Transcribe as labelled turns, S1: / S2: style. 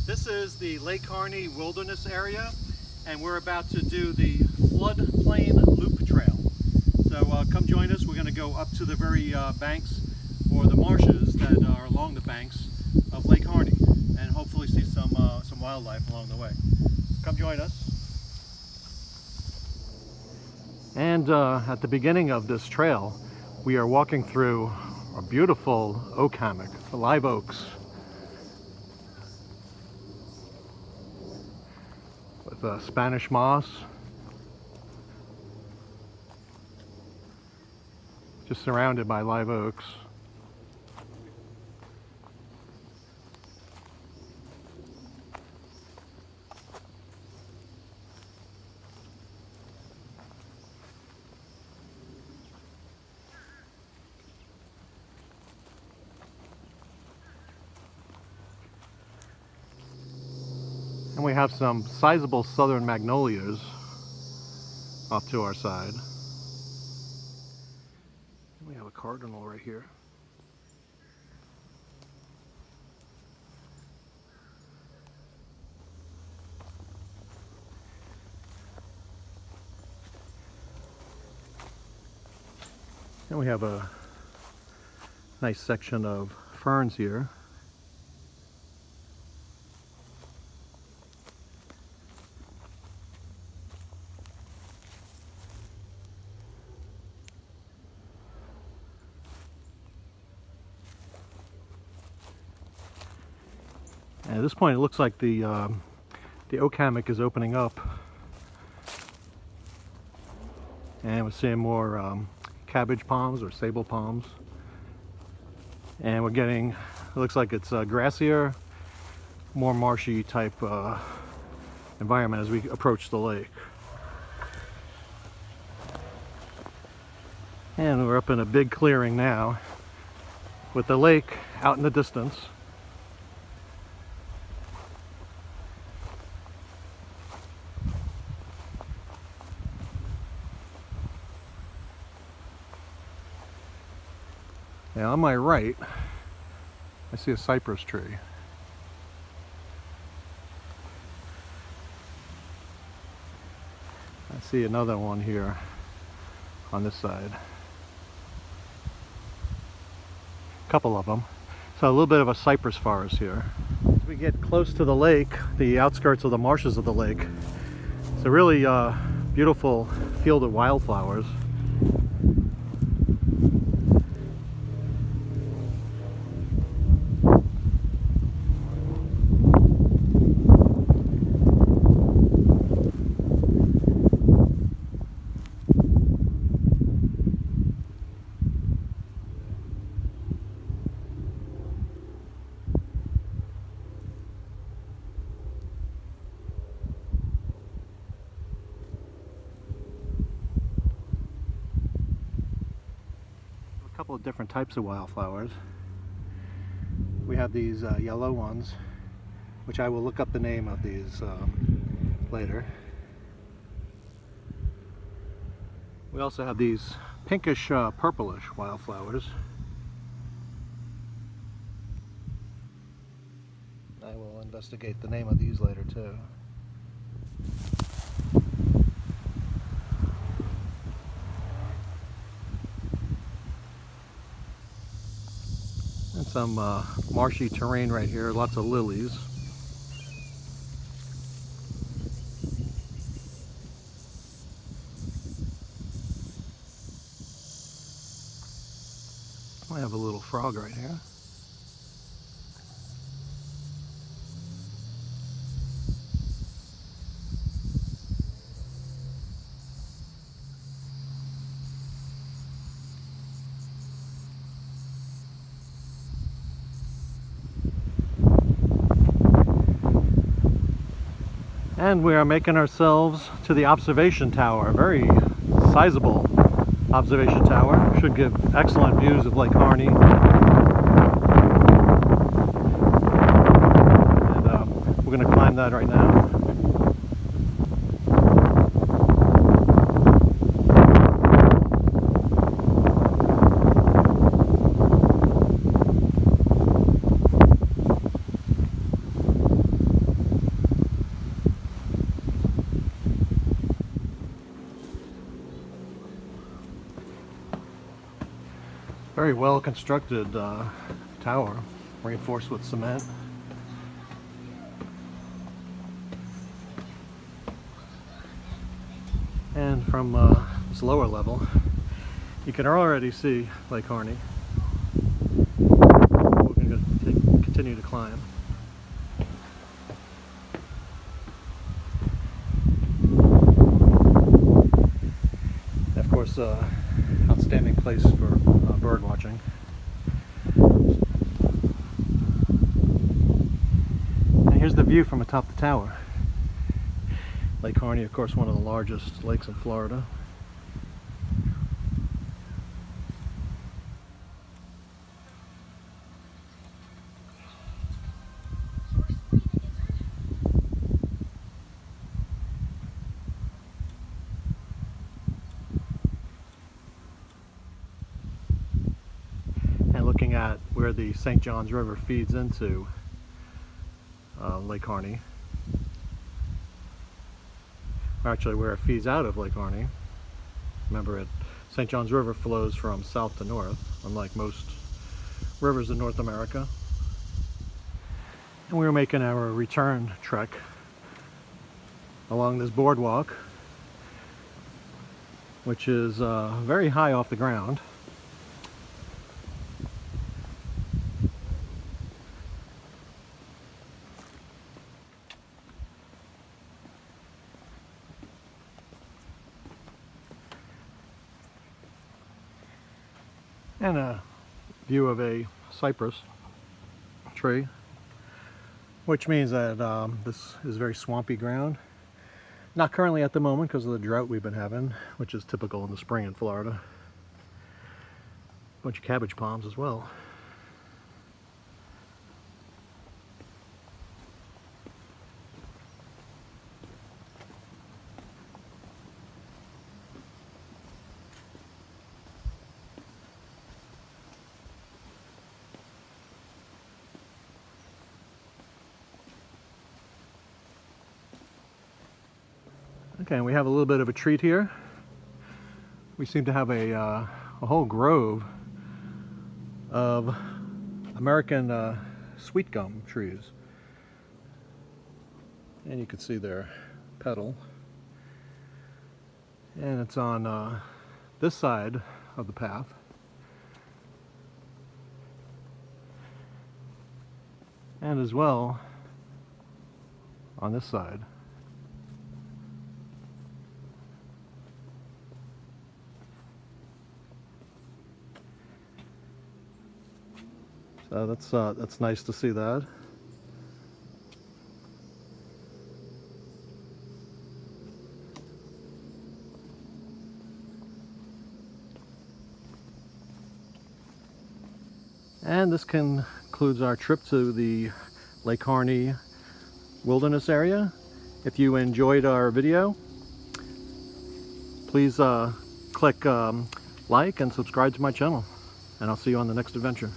S1: This is the Lake Harney Wilderness area, and we're about to do the floodplain loop trail. So come join us. We're going to go up to the very banks or the marshes that are along the banks of Lake Harney, and hopefully see some wildlife along the way. Come join us. And at the beginning of this trail, we are walking through a beautiful oak hammock, the live oaks, with Spanish moss, just surrounded by live oaks. And we have some sizable southern magnolias off to our side. And we have a cardinal right here. And we have a nice section of ferns here. And at this point, it looks like the oak hammock is opening up, and we're seeing more cabbage palms or sable palms, and we're getting, it looks like it's a grassier, more marshy type environment as we approach the lake. And we're up in a big clearing now with the lake out in the distance. Now on my right, I see a cypress tree. I see another one here on this side. A couple of them. So a little bit of a cypress forest here. As we get close to the lake, the outskirts of the marshes of the lake, it's a really beautiful field of wildflowers. A couple of different types of wildflowers. We have these yellow ones, which I will look up the name of these later. We also have these pinkish purplish wildflowers. I will investigate the name of these later too. And some marshy terrain right here, lots of lilies. I have a little frog right here. And we are making ourselves to the observation tower, a very sizable observation tower. Should give excellent views of Lake Harney. And we're going to climb that right now. Very well constructed tower, reinforced with cement. And from this lower level, you can already see Lake Harney. We're going to continue to climb. And of course, outstanding place for bird watching. And here's the view from atop the tower. Lake Harney, of course, one of the largest lakes in Florida. And looking at where the St. Johns River feeds into Lake Harney, actually where it feeds out of Lake Harney. Remember, St. Johns River flows from south to north, unlike most rivers in North America. And we were making our return trek along this boardwalk, which is very high off the ground. And a view of a cypress tree, which means that this is very swampy ground. Not currently at the moment because of the drought we've been having, which is typical in the spring in Florida. Bunch of cabbage palms as well. Okay, and we have a little bit of a treat here. We seem to have a whole grove of American sweet gum trees. And you can see their petal. And it's on this side of the path. And as well on this side. So that's nice to see that. And this concludes our trip to the Lake Harney wilderness area. If you enjoyed our video, please click like and subscribe to my channel, and I'll see you on the next adventure.